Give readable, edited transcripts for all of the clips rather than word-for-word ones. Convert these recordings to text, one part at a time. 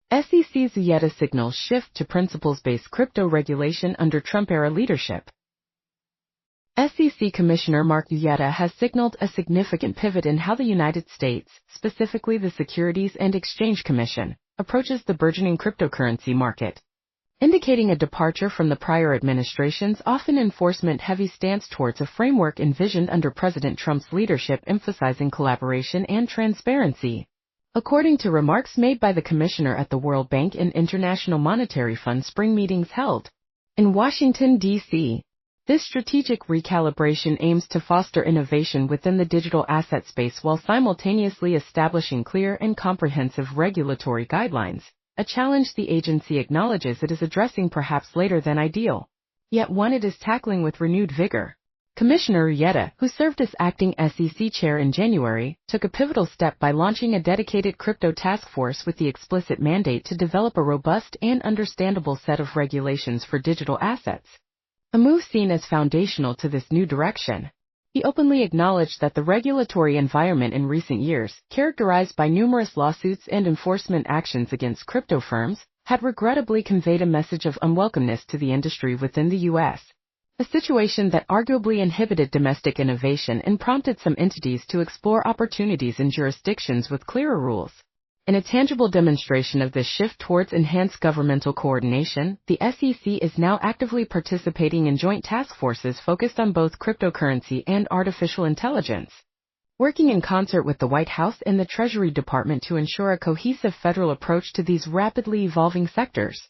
SEC's Uyeda signals shift to principles-based crypto regulation under Trump-era leadership. SEC Commissioner Mark Uyeda has signaled a significant pivot in how the United States, specifically the Securities and Exchange Commission, approaches the burgeoning cryptocurrency market, indicating a departure from the prior administration's often enforcement-heavy stance towards a framework envisioned under President Trump's leadership emphasizing collaboration and transparency. According to remarks made by the Commissioner at the World Bank and International Monetary Fund spring meetings held in Washington, D.C., this strategic recalibration aims to foster innovation within the digital asset space while simultaneously establishing clear and comprehensive regulatory guidelines, a challenge the agency acknowledges it is addressing perhaps later than ideal, yet one it is tackling with renewed vigor. Commissioner Uyeda, who served as acting SEC chair in January, took a pivotal step by launching a dedicated crypto task force with the explicit mandate to develop a robust and understandable set of regulations for digital assets, a move seen as foundational to this new direction. He openly acknowledged that the regulatory environment in recent years, characterized by numerous lawsuits and enforcement actions against crypto firms, had regrettably conveyed a message of unwelcomeness to the industry within the U.S., a situation that arguably inhibited domestic innovation and prompted some entities to explore opportunities in jurisdictions with clearer rules. In a tangible demonstration of this shift towards enhanced governmental coordination, the SEC is now actively participating in joint task forces focused on both cryptocurrency and artificial intelligence, working in concert with the White House and the Treasury Department to ensure a cohesive federal approach to these rapidly evolving sectors.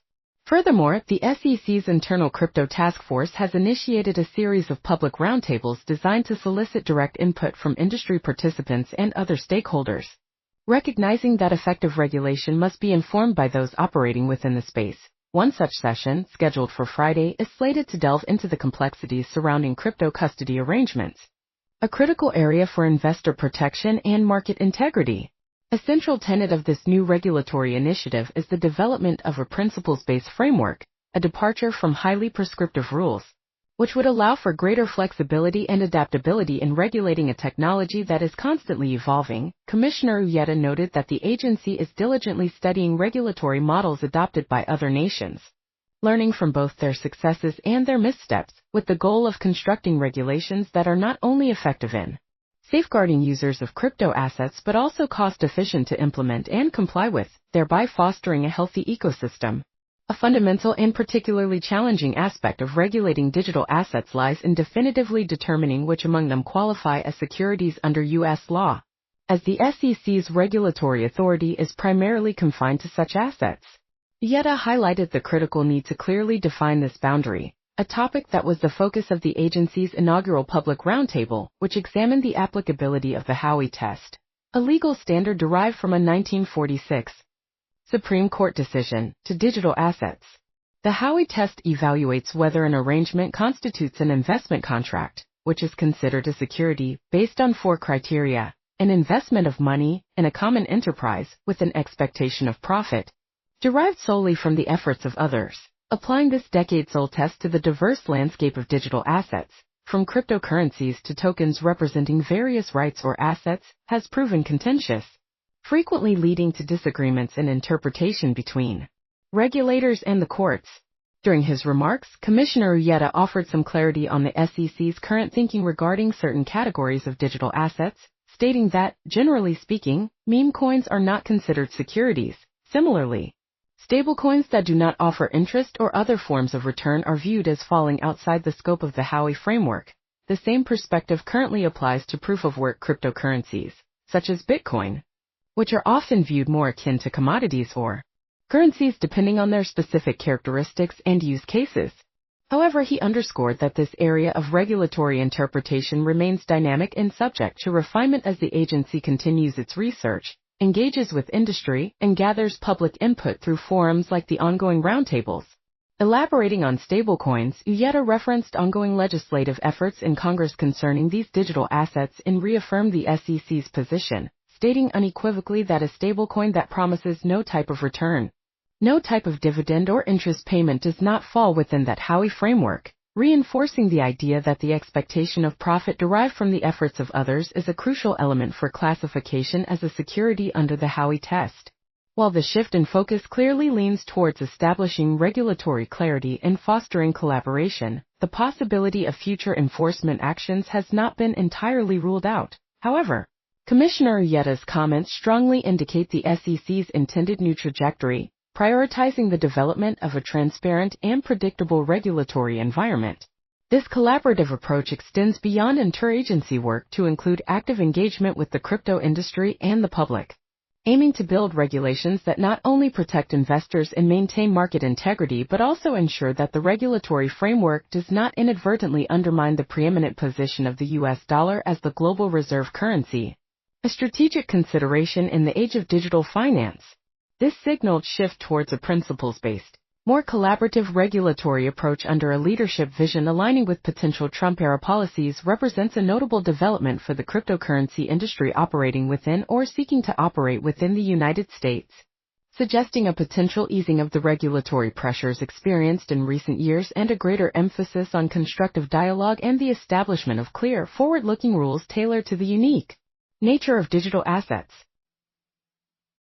Furthermore, the SEC's internal crypto task force has initiated a series of public roundtables designed to solicit direct input from industry participants and other stakeholders, recognizing that effective regulation must be informed by those operating within the space. One such session, scheduled for Friday, is slated to delve into the complexities surrounding crypto custody arrangements, a critical area for investor protection and market integrity. A central tenet of this new regulatory initiative is the development of a principles-based framework, a departure from highly prescriptive rules, which would allow for greater flexibility and adaptability in regulating a technology that is constantly evolving. Commissioner Uyeda noted that the agency is diligently studying regulatory models adopted by other nations, learning from both their successes and their missteps, with the goal of constructing regulations that are not only effective in safeguarding users of crypto assets but also cost-efficient to implement and comply with, thereby fostering a healthy ecosystem. A fundamental and particularly challenging aspect of regulating digital assets lies in definitively determining which among them qualify as securities under U.S. law, as the SEC's regulatory authority is primarily confined to such assets. Uyeda highlighted the critical need to clearly define this boundary, a topic that was the focus of the agency's inaugural public roundtable, which examined the applicability of the Howey Test, a legal standard derived from a 1946 Supreme Court decision, to digital assets. The Howey Test evaluates whether an arrangement constitutes an investment contract, which is considered a security, based on 4 criteria: an investment of money in a common enterprise with an expectation of profit, derived solely from the efforts of others. Applying this decades-old test to the diverse landscape of digital assets, from cryptocurrencies to tokens representing various rights or assets, has proven contentious, frequently leading to disagreements in interpretation between regulators and the courts. During his remarks, Commissioner Uyeda offered some clarity on the SEC's current thinking regarding certain categories of digital assets, stating that, generally speaking, meme coins are not considered securities. Similarly, stablecoins that do not offer interest or other forms of return are viewed as falling outside the scope of the Howey framework. The same perspective currently applies to proof-of-work cryptocurrencies, such as Bitcoin, which are often viewed more akin to commodities or currencies depending on their specific characteristics and use cases. However, he underscored that this area of regulatory interpretation remains dynamic and subject to refinement as the agency continues its research, engages with industry, and gathers public input through forums like the ongoing roundtables. Elaborating on stablecoins, Uyeda referenced ongoing legislative efforts in Congress concerning these digital assets and reaffirmed the SEC's position, stating unequivocally that a stablecoin that promises no type of return, no type of dividend or interest payment does not fall within that Howey framework, reinforcing the idea that the expectation of profit derived from the efforts of others is a crucial element for classification as a security under the Howey Test. While the shift in focus clearly leans towards establishing regulatory clarity and fostering collaboration, the possibility of future enforcement actions has not been entirely ruled out. However, Commissioner Uyeda's comments strongly indicate the SEC's intended new trajectory, prioritizing the development of a transparent and predictable regulatory environment. This collaborative approach extends beyond interagency work to include active engagement with the crypto industry and the public, aiming to build regulations that not only protect investors and maintain market integrity but also ensure that the regulatory framework does not inadvertently undermine the preeminent position of the U.S. dollar as the global reserve currency, a strategic consideration in the age of digital finance. This signaled shift towards a principles-based, more collaborative regulatory approach under a leadership vision aligning with potential Trump-era policies represents a notable development for the cryptocurrency industry operating within or seeking to operate within the United States, suggesting a potential easing of the regulatory pressures experienced in recent years and a greater emphasis on constructive dialogue and the establishment of clear, forward-looking rules tailored to the unique nature of digital assets.